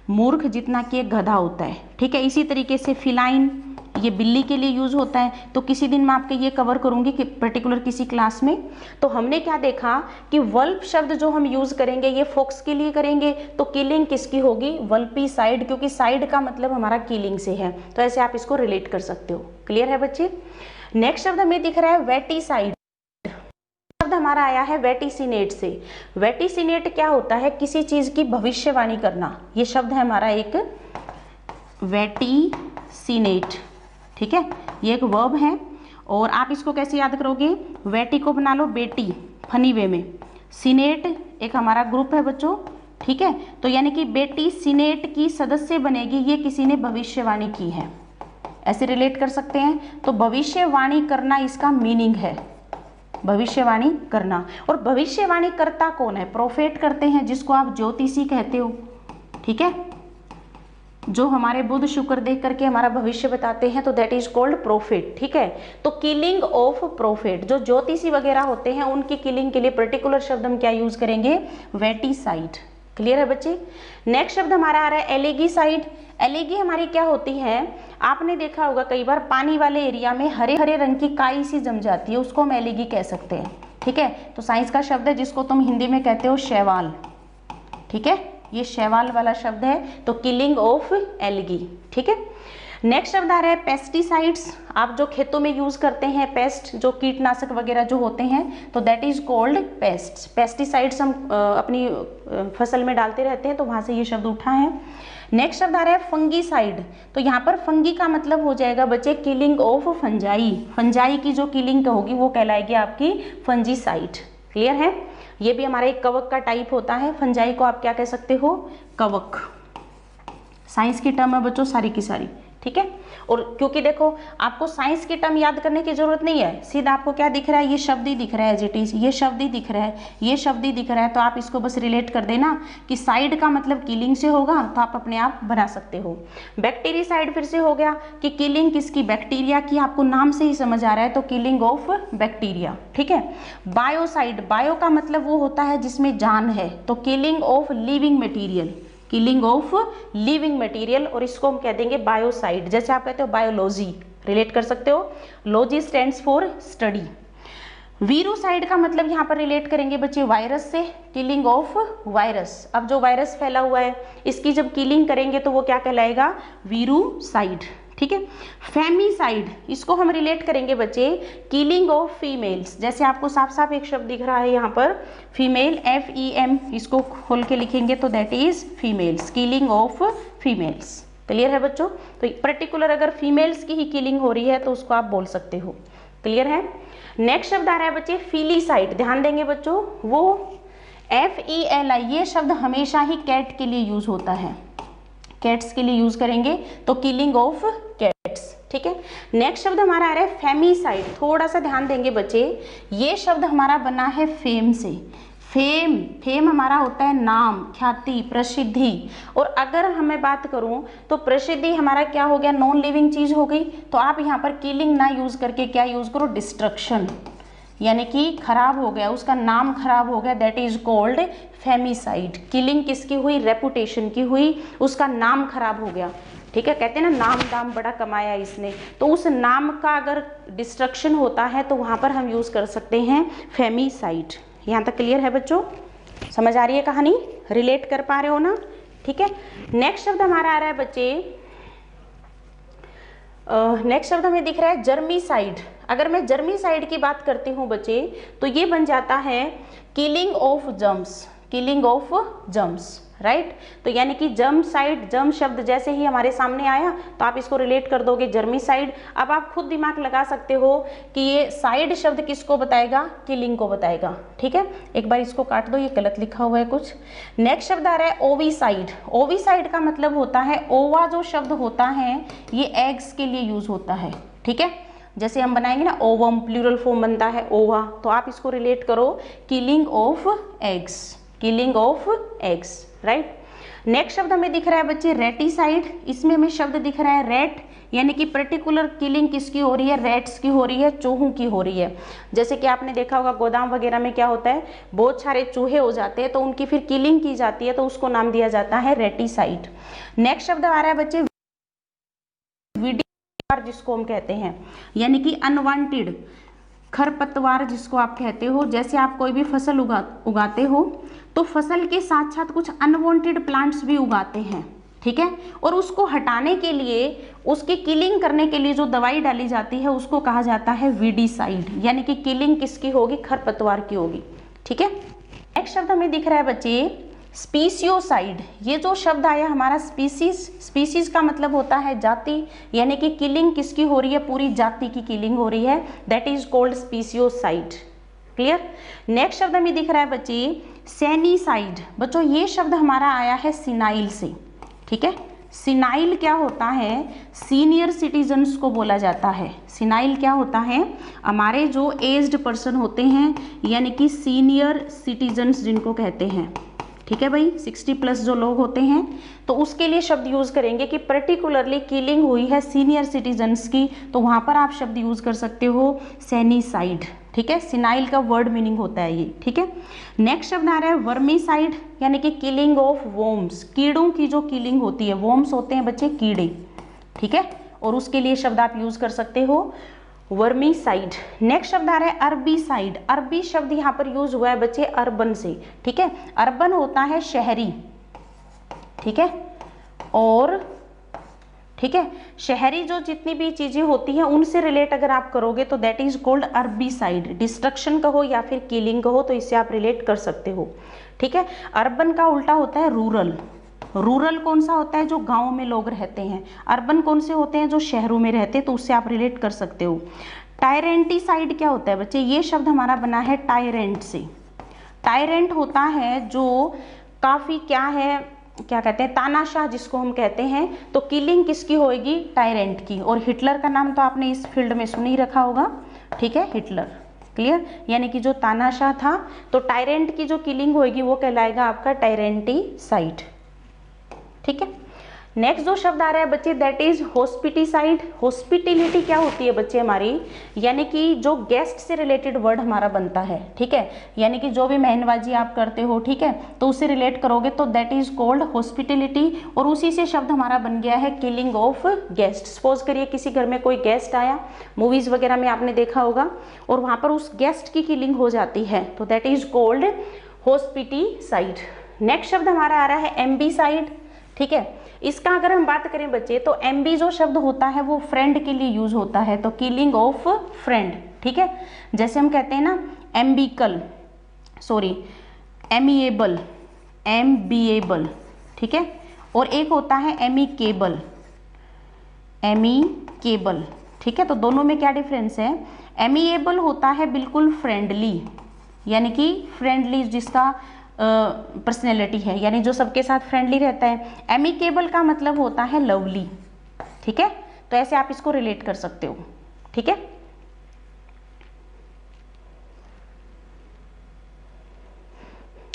मूर्ख जितना कि एक गधा होता है, ठीक है। इसी तरीके से फिलाइन, ये बिल्ली के लिए यूज होता है, तो किसी दिन मैं आपके ये कवर करूंगी कि पर्टिकुलर किसी क्लास में। तो हमने क्या देखा कि वल्प शब्द जो हम यूज करेंगे ये फोक्स के लिए करेंगे, तो किलिंग किसकी होगी, वल्पी साइड, क्योंकि साइड का मतलब हमारा किलिंग से है, तो ऐसे आप इसको रिलेट कर सकते हो। क्लियर है बच्चे? नेक्स्ट शब्द हमें दिख रहा है वेटिसाइड। शब्द हमारा आया है वेटिसिनेट से। वेटिसिनेट क्या होता है, किसी चीज की भविष्यवाणी करना, ये शब्द है हमारा एक वेटिसिनेट, ठीक है, ये एक वर्ब है। और आप इसको कैसे याद करोगे, वेटी को बना लो बेटी फनी वे में, सिनेट एक हमारा ग्रुप है बच्चों, ठीक है, तो यानी कि बेटी सिनेट की सदस्य बनेगी, ये किसी ने भविष्यवाणी की है, ऐसे रिलेट कर सकते हैं। तो भविष्यवाणी करना इसका मीनिंग है, भविष्यवाणी करना। और भविष्यवाणी करता कौन है, प्रोफेट करते हैं, जिसको आप ज्योतिषी कहते हो, ठीक है, जो हमारे बुध शुक्र देख करके हमारा भविष्य बताते हैं, तो दैट इज कॉल्ड प्रोफेट, ठीक है। तो किलिंग ऑफ प्रोफेट, जो ज्योतिषी वगैरह होते हैं उनकी किलिंग के लिए पर्टिकुलर शब्द हम क्या यूज करेंगे, वेटिसाइड। क्लियर है बच्चे? नेक्स्ट शब्द हमारा आ रहा है एलिगीसाइड। एलिगी हमारी क्या होती है, आपने देखा होगा कई बार पानी वाले एरिया में हरे हरे रंग की काई सी जम जाती है, उसको हम एलिगी कह सकते हैं, ठीक है। तो साइंस का शब्द है जिसको तुम हिंदी में कहते हो शैवाल, ठीक है, ये शैवाल वाला शब्द है, तो किलिंग ऑफ एल्गी, ठीक है। नेक्स्ट शब्द आ रहा है पेस्टिसाइड्स। आप जो खेतों में यूज करते हैं पेस्ट, जो कीटनाशक वगैरह जो होते हैं, तो that is called pests. Pesticides हम अपनी फसल में डालते रहते हैं, तो वहां से ये शब्द उठा है। नेक्स्ट शब्द आ रहा है फंगीसाइड। तो यहाँ पर फंगी का मतलब हो जाएगा बच्चे किलिंग ऑफ फंजाई, फंजाई की जो किलिंग होगी वो कहलाएगी आपकी फंजीसाइड। क्लियर है? ये भी हमारा एक कवक का टाइप होता है, फंजाई को आप क्या कह सकते हो, कवक। साइंस की टर्म है बच्चों सारी की सारी, ठीक है। और क्योंकि देखो आपको साइंस की टर्म याद करने की जरूरत नहीं है, सीधा आपको क्या दिख रहा है, ये शब्द ही दिख रहा है एज इट इज, ये शब्द ही दिख रहा है, ये शब्द ही दिख रहा है, तो आप इसको बस रिलेट कर देना कि साइड का मतलब किलिंग से होगा, तो आप अपने आप बना सकते हो। बैक्टीरियासाइड फिर से हो गया कि किलिंग किसकी, बैक्टीरिया की, आपको नाम से ही समझ आ रहा है, तो किलिंग ऑफ बैक्टीरिया, ठीक है। बायोसाइड, बायो का मतलब वो होता है जिसमें जान है, तो killing of living material, killing of living material, और इसको हम कह देंगे बायोसाइड। जैसे आप कहते हो बायोलॉजी, रिलेट कर सकते हो, लॉजी स्टैंड्स फॉर स्टडी। वीरोसाइड का मतलब यहाँ पर रिलेट करेंगे बच्चे वायरस से, किलिंग ऑफ वायरस। अब जो वायरस फैला हुआ है इसकी जब किलिंग करेंगे तो वो क्या कहलाएगा, वीरोसाइड, ठीक है। फेमिसाइड, इसको हम रिलेट करेंगे बच्चे किलिंग ऑफ फीमेल्स। जैसे आपको साफ साफ एक शब्द दिख रहा है यहाँ पर फीमेल, FEM, इसको खोल के लिखेंगे तो that is females, killing of females. Clear है बच्चों? तो पर्टिकुलर अगर फीमेल्स की ही किलिंग हो रही है तो उसको आप बोल सकते हो। क्लियर है? नेक्स्ट शब्द आ रहा है बच्चे फिलीसाइड। ध्यान देंगे बच्चों, वो FELI, ये शब्द हमेशा ही कैट के लिए यूज होता है, कैट्स के लिए यूज करेंगे, तो किलिंग ऑफ कैट्स, ठीक है। नेक्स्ट शब्द हमारा आ रहा है फेमिसाइड। थोड़ा सा ध्यान देंगे बच्चे, ये शब्द हमारा बना है फेम से। फेम, फेम हमारा होता है नाम, ख्याति, प्रसिद्धि। और अगर हमें बात करूं तो प्रसिद्धि हमारा क्या हो गया, नॉन लिविंग चीज हो गई, तो आप यहाँ पर किलिंग ना यूज करके क्या यूज करो, डिस्ट्रक्शन, यानी कि खराब हो गया, उसका नाम खराब हो गया, दैट इज कॉल्ड फेमिसाइड। किलिंग किसकी हुई, रेपुटेशन की हुई, उसका नाम खराब हो गया, ठीक है। कहते हैं ना नाम दाम बड़ा कमाया इसने, तो उस नाम का अगर डिस्ट्रक्शन होता है तो वहां पर हम यूज कर सकते हैं फेमिसाइड। यहाँ तक क्लियर है बच्चों? समझ आ रही है कहानी, रिलेट कर पा रहे हो ना, ठीक है। नेक्स्ट शब्द हमारा आ रहा है बच्चे, नेक्स्ट शब्द हमें दिख रहा है जर्मीसाइड। अगर मैं जर्मीसाइड की बात करती हूँ बच्चे, तो ये बन जाता है killing of germs, killing of germs, right. तो यानी कि जर्मसाइड, जर्म शब्द जैसे ही हमारे सामने आया तो आप इसको रिलेट कर दोगे जर्मिसाइड। अब आप खुद दिमाग लगा सकते हो कि ये साइड शब्द किसको बताएगा, किलिंग को बताएगा, ठीक है। एक बार इसको काट दो, ये गलत लिखा हुआ है कुछ। नेक्स्ट शब्द आ रहा है ओविसाइड। ओविसाइड का मतलब होता है, ओवा जो शब्द होता है ये एग्स के लिए यूज होता है, ठीक है। जैसे हम बनाएंगे ना ओवम, प्लूरल फॉर्म बनता है ओवा, तो आप इसको रिलेट करो killing of eggs, killing of eggs, right. Next शब्द हमें दिख रहा है बच्चे रेटिसाइड। इसमें हमें शब्द दिख रहा है रेट, यानी कि पर्टिकुलर किलिंग किसकी हो रही है, रेट्स की हो रही है, चूहों की हो रही है। जैसे कि आपने देखा होगा गोदाम वगैरह में क्या होता है, बहुत सारे चूहे हो जाते हैं तो उनकी फिर किलिंग की जाती है, तो उसको नाम दिया जाता है रेटिसाइड। नेक्स्ट शब्द आ रहा है बच्चे विडिसाइड, जिसको हम कहते हैं, यानी कि अनवांटेड खरपतवार जिसको आप कहते हो। जैसे आप कोई भी फसल उगाते हो तो फसल के साथ साथ कुछ अनवांटेड प्लांट्स भी उगाते हैं, ठीक है। और उसको हटाने के लिए, उसकी किलिंग करने के लिए जो दवाई डाली जाती है उसको कहा जाता है वीडिसाइड, यानी कि किलिंग किसकी होगी, खरपतवार की होगी, ठीक है। नेक्स्ट शब्द हमें दिख रहा है बच्चे स्पीसियोसाइड। ये जो शब्द आया हमारा स्पीसीज, स्पीसीज का मतलब होता है जाति, यानी कि किलिंग किसकी हो रही है, पूरी जाति की किलिंग हो रही है, that is called speciocide, clear. Next शब्द हमें दिख रहा है बच्चे सेनीसाइड। बच्चों ये शब्द हमारा आया है सिनाइल से, ठीक है। सिनाइल क्या होता है, सीनियर सिटीजन्स को बोला जाता है। सिनाइल क्या होता है, हमारे जो एज्ड पर्सन होते हैं, यानी कि सीनियर सिटीजन्स जिनको कहते हैं, ठीक है भाई, 60+ जो लोग होते हैं, तो उसके लिए शब्द यूज करेंगे कि पर्टिकुलरली किलिंग हुई है सीनियर सिटीजन्स की, तो वहां पर आप शब्द यूज कर सकते हो सेनीसाइड, ठीक है। सिनाइल का वर्ड मीनिंग होता है ये, ठीक है। नेक्स्ट शब्द आ रहा है वर्मीसाइड, यानी कि किलिंग ऑफ वॉर्म्स, कीड़ों की जो किलिंग होती है, वॉर्म्स होते हैं बच्चे कीड़े, ठीक है, और उसके लिए शब्द आप यूज कर सकते हो वर्मीसाइड। नेक्स्ट शब्द आ रहा है अरबीसाइड। अरबी शब्द यहाँ पर यूज हुआ है बच्चे अर्बन से, ठीक है। अर्बन होता है शहरी, ठीक है, और ठीक है, शहरी जो जितनी भी चीजें होती हैं उनसे रिलेट अगर आप करोगे तो दैट इज कॉल्ड अरबीसाइड। डिस्ट्रक्शन कहो या फिर किलिंग कहो तो इससे आप रिलेट कर सकते हो, ठीक है। अर्बन का उल्टा होता है रूरल। रूरल कौन सा होता है, जो गांव में लोग रहते हैं। अर्बन कौन से होते हैं, जो शहरों में रहते हैं, तो उससे आप रिलेट कर सकते हो। टायरेंटिसाइड क्या होता है बच्चे, ये शब्द हमारा बना है टायरेंट से। टायरेंट होता है जो काफी क्या है, क्या कहते हैं, तानाशाह जिसको हम कहते हैं, तो किलिंग किसकी होगी, टायरेंट की। और हिटलर का नाम तो आपने इस फील्ड में सुन ही रखा होगा, ठीक है, हिटलर, क्लियर, यानी कि जो तानाशाह था, तो टायरेंट की जो किलिंग होगी वो कहलाएगा आपका टायरेंटिसाइड, ठीक है। नेक्स्ट जो शब्द आ रहा है बच्चे दैट इज हॉस्पिटिसाइड। हॉस्पिटिलिटी क्या होती है बच्चे हमारी, यानी कि जो गेस्ट से रिलेटेड वर्ड हमारा बनता है, ठीक है, यानी कि जो भी मेहनबाजी आप करते हो, ठीक है, तो उससे रिलेट करोगे तो दैट इज कॉल्ड हॉस्पिटिलिटी। और उसी से शब्द हमारा बन गया है किलिंग ऑफ गेस्ट। सपोज करिए किसी घर में कोई गेस्ट आया, मूवीज वगैरह में आपने देखा होगा, और वहां पर उस गेस्ट की किलिंग हो जाती है, तो दैट इज कॉल्ड हॉस्पिटिसाइड। नेक्स्ट शब्द हमारा आ रहा है एम्बिसाइड, ठीक है। इसका अगर हम बात करें बच्चे तो एम्बी जो शब्द होता है वो फ्रेंड के लिए यूज होता है, तो किलिंग ऑफ फ्रेंड, ठीक है। जैसे हम कहते हैं ना एम्बिकल, सॉरी एमिएबल, एम्बिएबल, ठीक है, और एक होता है एमिकेबल, एमिकेबल, ठीक है। तो दोनों में क्या डिफरेंस है, एमिएबल होता है बिल्कुल फ्रेंडली, यानी कि फ्रेंडली जिसका पर्सनैलिटी है, यानी जो सबके साथ फ्रेंडली रहता है। एमिकेबल का मतलब होता है लवली, ठीक है, तो ऐसे आप इसको रिलेट कर सकते हो, ठीक है।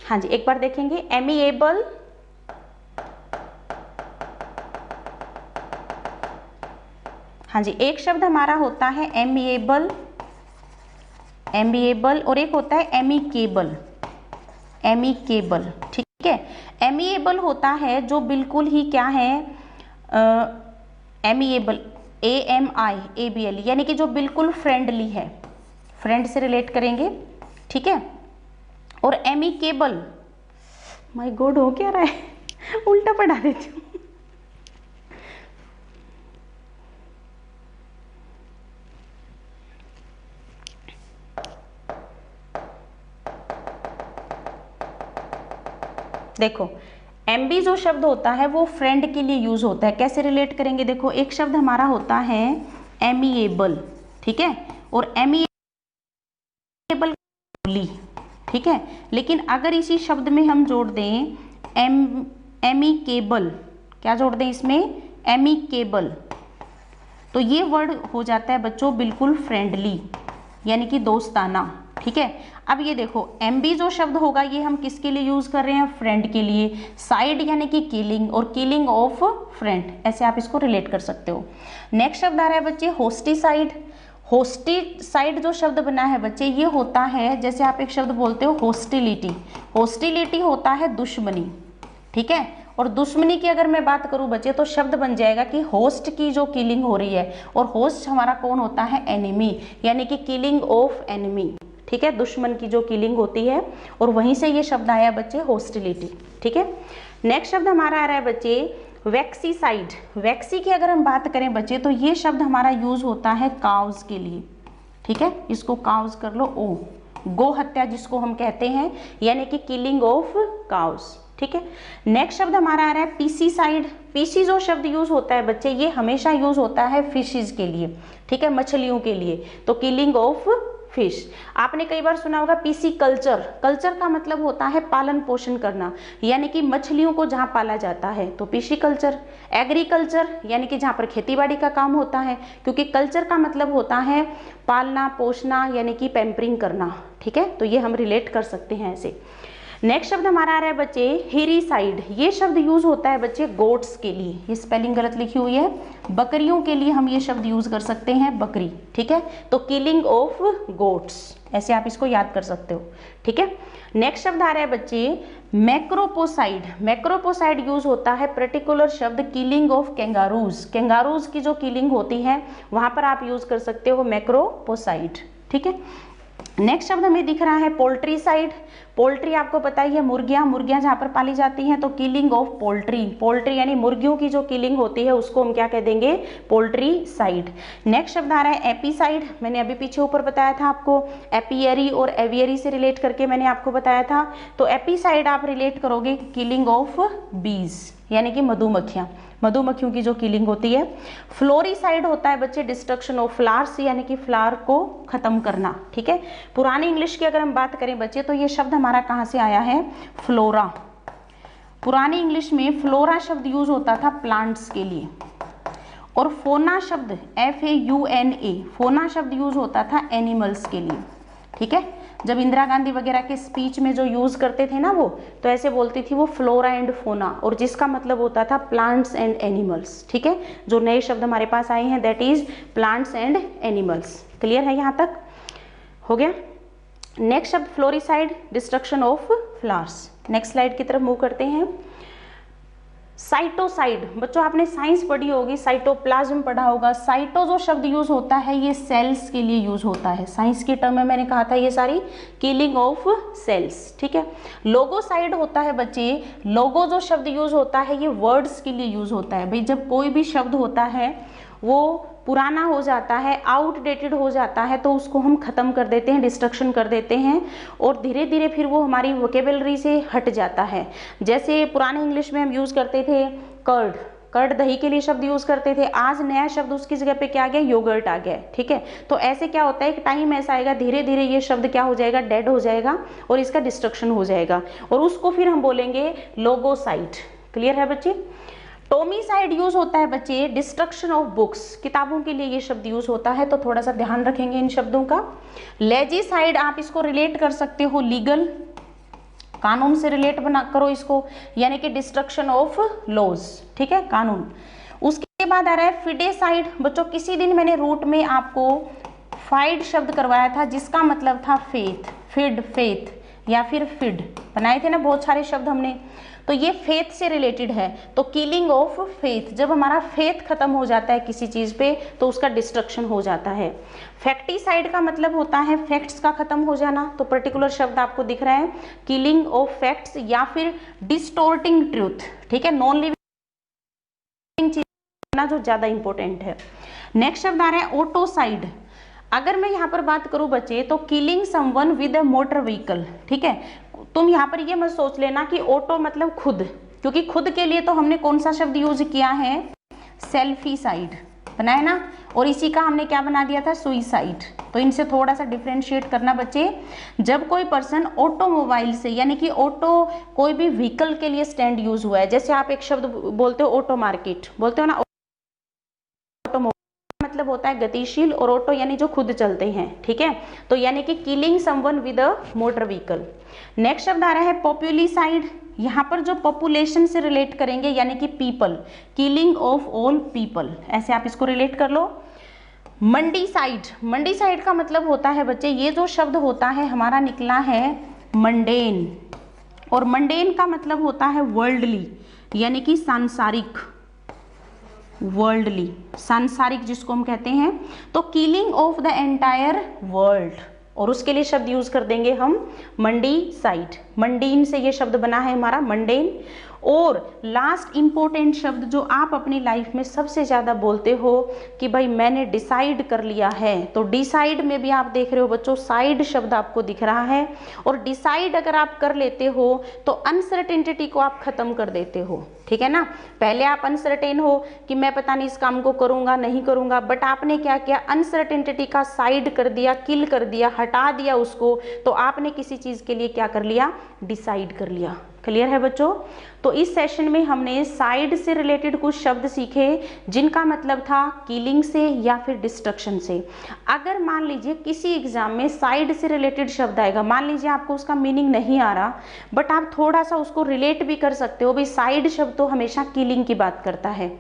हाँ जी, एक बार देखेंगे एमिएबल, हाँ जी, एक शब्द हमारा होता है एमिएबल, एमिएबल, और एक होता है एमिकेबल, एमिकेबल, ठीक है। एमिएबल होता है जो बिल्कुल ही क्या है, एमिएबल, AMIABL, यानी कि जो बिल्कुल फ्रेंडली है, फ्रेंड से रिलेट करेंगे, ठीक है। और एमिकेबल, माय गॉड हो क्या रहा है उल्टा पढ़ा देती हूँ। देखो एमबी जो शब्द होता है वो फ्रेंड के लिए यूज होता है। कैसे रिलेट करेंगे, देखो एक शब्द हमारा होता है एमिएबल, ठीक है, और एमिएबल ठीक है, लेकिन अगर इसी शब्द में हम जोड़ दें एमिकेबल, क्या जोड़ दें इसमें, एमिकेबल, तो ये वर्ड हो जाता है बच्चों बिल्कुल फ्रेंडली, यानी कि दोस्ताना, ठीक है। अब ये देखो एमबी जो शब्द होगा ये हम किसके लिए यूज कर रहे हैं, फ्रेंड के लिए। साइड यानी कि किलिंग, और किलिंग ऑफ फ्रेंड, ऐसे आप इसको रिलेट कर सकते हो। नेक्स्ट शब्द आ रहा है बच्चे होस्टिसाइड। होस्टिसाइड जो शब्द बना है बच्चे ये होता है, जैसे आप एक शब्द बोलते हो होस्टिलिटी, होस्टिलिटी होता है दुश्मनी, ठीक है। और दुश्मनी की अगर मैं बात करूं बच्चे तो शब्द बन जाएगा कि होस्ट की जो किलिंग हो रही है, और होस्ट हमारा कौन होता है, एनिमी, यानी कि किलिंग ऑफ एनिमी, ठीक है, दुश्मन की जो किलिंग होती है, और वहीं से ये शब्द आया बच्चे होस्टिलिटी, ठीक है। नेक्स्ट शब्द हमारा आ रहा है बच्चे वैक्सीसाइड। वैक्सी की अगर हम बात करें बच्चे तो ये शब्द हमारा यूज होता है काउज के लिए, ठीक है, इसको काउज कर लो, ओ, गो हत्या जिसको हम कहते हैं, यानी कि किलिंग ऑफ काउज, ठीक है। नेक्स्ट शब्द हमारा आ रहा है पीसीसाइड। पीसी जो शब्द यूज होता है बच्चे ये हमेशा यूज होता है फिशेज के लिए, ठीक है, मछलियों के लिए, तो किलिंग ऑफ फिश। आपने कई बार सुना होगा पीसी कल्चर, कल्चर का मतलब होता है पालन पोषण करना, यानी कि मछलियों को जहाँ पाला जाता है तो पीसी कल्चर। एग्रीकल्चर यानी कि जहाँ पर खेतीबाड़ी का काम होता है, क्योंकि कल्चर का मतलब होता है पालना पोषना, यानी कि पैम्परिंग करना, ठीक है, तो ये हम रिलेट कर सकते हैं ऐसे। नेक्स्ट शब्द हमारा आ रहा है बच्चे हिरीसाइड। ये शब्द यूज होता है बच्चे गोट्स के लिए, ये स्पेलिंग गलत लिखी हुई है, बकरियों के लिए हम ये शब्द यूज कर सकते हैं, बकरी, ठीक है, तो किलिंग ऑफ गोट्स, ऐसे आप इसको याद कर सकते हो, ठीक है। नेक्स्ट शब्द आ रहा है बच्चे मैक्रोपोसाइड। मैक्रोपोसाइड यूज होता है पर्टिकुलर शब्द किलिंग ऑफ कैंगारूज, कैंगारूज की जो किलिंग होती है वहां पर आप यूज कर सकते हो मैक्रोपोसाइड, ठीक है। नेक्स्ट शब्द हमें दिख रहा है पोल्ट्री साइड। पोल्ट्री आपको पता ही है मुर्गियां, मुर्गियां जहां पर पाली जाती हैं, तो किलिंग ऑफ पोल्ट्री, पोल्ट्री यानी मुर्गियों की जो किलिंग होती है उसको हम क्या कह देंगे, पोल्ट्री साइड। नेक्स्ट शब्द आ रहा है एपीसाइड। मैंने अभी पीछे ऊपर बताया था आपको, एपियरी और एवियरी से रिलेट करके मैंने आपको बताया था, तो एपीसाइड आप रिलेट करोगे किलिंग ऑफ बीज, यानी कि मधुमक्खियां, मधुमक्खियों की जो किलिंग होती है। फ्लोरिसाइड होता है बच्चे डिस्ट्रक्शन ऑफ फ्लावर्स, यानी कि फ्लावर को खत्म करना, ठीक है। पुरानी इंग्लिश की अगर हम बात करें बच्चे तो ये शब्द हमारा कहाँ से आया है, फ्लोरा। पुरानी इंग्लिश में फ्लोरा शब्द यूज होता था प्लांट्स के लिए, और फोना शब्द FAUNA, फोना शब्द यूज होता था एनिमल्स के लिए, ठीक है। जब इंदिरा गांधी वगैरह के स्पीच में जो यूज करते थे ना वो, तो ऐसे बोलती थी वो फ्लोरा एंड फोना, और जिसका मतलब होता था प्लांट्स एंड एनिमल्स, ठीक है। जो नए शब्द हमारे पास आए हैं that is plants and animals. Clear है, यहाँ तक हो गया। नेक्स्ट शब्द floricide, destruction of flowers. Next slide की तरफ मूव करते हैं। साइटोसाइड, बच्चों आपने साइंस पढ़ी होगी, साइटोप्लाज्म पढ़ा होगा। साइटो जो शब्द यूज होता है ये सेल्स के लिए यूज होता है, साइंस की टर्म में मैंने कहा था ये सारी किलिंग ऑफ सेल्स, ठीक है। लोगोसाइड होता है बच्चे, लोगो जो शब्द यूज होता है ये वर्ड्स के लिए यूज होता है। भाई जब कोई भी शब्द होता है वो पुराना हो जाता है, आउटडेटेड हो जाता है, तो उसको हम खत्म कर देते हैं, डिस्ट्रक्शन कर देते हैं, और धीरे धीरे फिर वो हमारी वोकेबलरी से हट जाता है। जैसे पुराने इंग्लिश में हम यूज करते थे कर्ड, कर्ड दही के लिए शब्द यूज करते थे, आज नया शब्द उसकी जगह पे क्या आ गया, योगर्ट आ गया, ठीक है। तो ऐसे क्या होता है, एक टाइम ऐसा आएगा धीरे धीरे ये शब्द क्या हो जाएगा, डेड हो जाएगा, और इसका डिस्ट्रक्शन हो जाएगा, और उसको फिर हम बोलेंगे लोगोसाइड। क्लियर है बच्चे। टोमीसाइड यूज होता है बच्चे डिस्ट्रक्शन ऑफ बुक्स, किताबों के लिए ये शब्द यूज होता है, तो थोड़ा सा ध्यान रखेंगे इन शब्दों का। लेजिसाइड आप इसको रिलेट कर सकते हो लीगल, कानून से रिलेट बना करो इसको, यानी कि डिस्ट्रक्शन ऑफ लॉज, ठीक है, कानून। उसके बाद आ रहा है फिडेसाइड। बच्चों किसी दिन मैंने रूट में आपको फाइड शब्द करवाया था जिसका मतलब था फेथ, फिड, फेथ या फिर फिड बनाए थे ना बहुत सारे शब्द हमने, तो ये फेथ से रिलेटेड है, तो किलिंग ऑफ फेथ, जब हमारा फेथ खत्म हो जाता है किसी चीज पे तो उसका डिस्ट्रक्शन हो जाता है। फैक्टिसाइड का मतलब होता है फैक्ट्स का खत्म हो जाना, तो पर्टिकुलर शब्द आपको दिख रहा है किलिंग ऑफ फैक्ट्स या फिर डिस्टोर्टिंग ट्रूथ, ठीक है, नॉन लिविंग चीज जो ज्यादा इंपॉर्टेंट है। नेक्स्ट शब्द आ रहा है ऑटोसाइड। अगर मैं यहाँ पर बात करूं बच्चे तो killing someone with a motor vehicle, ठीक है, तुम यहाँ पर ये मत सोच लेना कि ऑटो मतलब खुद, क्योंकि खुद के लिए तो हमने कौन सा शब्द यूज किया है, सेल्फी साइड बना है ना, और इसी का हमने क्या बना दिया था, सुइसाइड। तो इनसे थोड़ा सा डिफरेंशिएट करना बच्चे। जब कोई पर्सन ऑटोमोबाइल से, यानी कि ऑटो कोई भी व्हीकल के लिए स्टैंड यूज हुआ है, जैसे आप एक शब्द बोलते हो ऑटो मार्केट, बोलते हो ना, मतलब होता है गतिशील, और ऑटो यानी जो खुद चलते हैं, ठीक है। तो यानी कि killing someone with a motor vehicle. Next शब्द आ रहा है पॉपुलिसाइड। यहाँ पर जो पॉपुलेशन से रिलेट करेंगे, यानी कि people, killing of all people, ऐसे आप इसको रिलेट कर लो। मंडीसाइड, मंडीसाइड का मतलब होता है बच्चे, ये जो शब्द होता है हमारा निकला है मंडेन, और मंडेन का मतलब होता है वर्ल्डली, यानी कि सांसारिक, वर्ल्डली, सांसारिक जिसको हम कहते हैं। तो killing of the entire world, और उसके लिए शब्द यूज कर देंगे हम मंडीसाइड। मंडीन से ये शब्द बना है हमारा मंडेन। और लास्ट इंपॉर्टेंट शब्द जो आप अपनी लाइफ में सबसे ज्यादा बोलते हो कि भाई मैंने डिसाइड कर लिया है, तो डिसाइड में भी आप देख रहे हो बच्चों, साइड शब्द आपको दिख रहा है। और डिसाइड अगर आप कर लेते हो तो अनसर्टेनिटी को आप खत्म कर देते हो, ठीक है ना। पहले आप अनसर्टेन हो कि मैं पता नहीं इस काम को करूंगा नहीं करूंगा, बट आपने क्या किया, अनसर्टेनिटी का साइड कर दिया, किल कर दिया, हटा दिया उसको, तो आपने किसी चीज के लिए क्या कर लिया, डिसाइड कर लिया। क्लियर है बच्चों। तो इस सेशन में हमने साइड से रिलेटेड कुछ शब्द सीखे जिनका मतलब था किलिंग से या फिर डिस्ट्रक्शन से। अगर मान लीजिए किसी एग्जाम में साइड से रिलेटेड शब्द आएगा, मान लीजिए आपको उसका मीनिंग नहीं आ रहा, बट आप थोड़ा सा उसको रिलेट भी कर सकते हो, भाई साइड शब्द तो हमेशा किलिंग की बात करता है।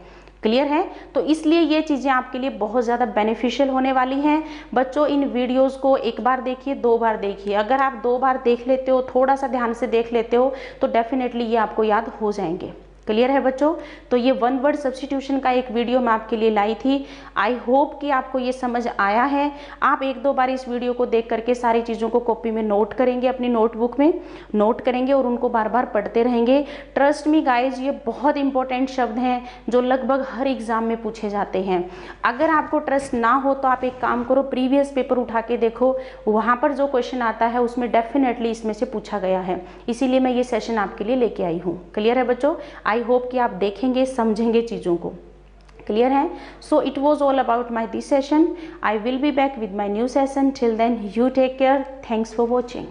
क्लियर है। तो इसलिए ये चीजें आपके लिए बहुत ज्यादा बेनिफिशियल होने वाली हैं। बच्चों इन वीडियोस को एक बार देखिए, दो बार देखिए। अगर आप दो बार देख लेते हो, थोड़ा सा ध्यान से देख लेते हो, तो डेफिनेटली ये आपको याद हो जाएंगे। क्लियर है बच्चों। तो ये वन वर्ड सब्स्टिट्यूशन का एक वीडियो मैं आपके लिए लाई थी। आई होप कि आपको ये समझ आया है। आप एक दो बार इस वीडियो को देख करके सारी चीज़ों को कॉपी में नोट करेंगे, अपनी नोटबुक में नोट करेंगे और उनको बार बार पढ़ते रहेंगे। ट्रस्ट मी गाइज, ये बहुत इंपॉर्टेंट शब्द हैं जो लगभग हर एग्जाम में पूछे जाते हैं। अगर आपको ट्रस्ट ना हो तो आप एक काम करो, प्रीवियस पेपर उठा के देखो, वहाँ पर जो क्वेश्चन आता है उसमें डेफिनेटली इसमें से पूछा गया है। इसीलिए मैं ये सेशन आपके लिए लेके आई हूँ। क्लियर है बच्चों। आई होप कि आप देखेंगे, समझेंगे चीज़ों को। क्लियर है। So it was all about my this session. I will be back with my new session. Till then you take care. Thanks for watching.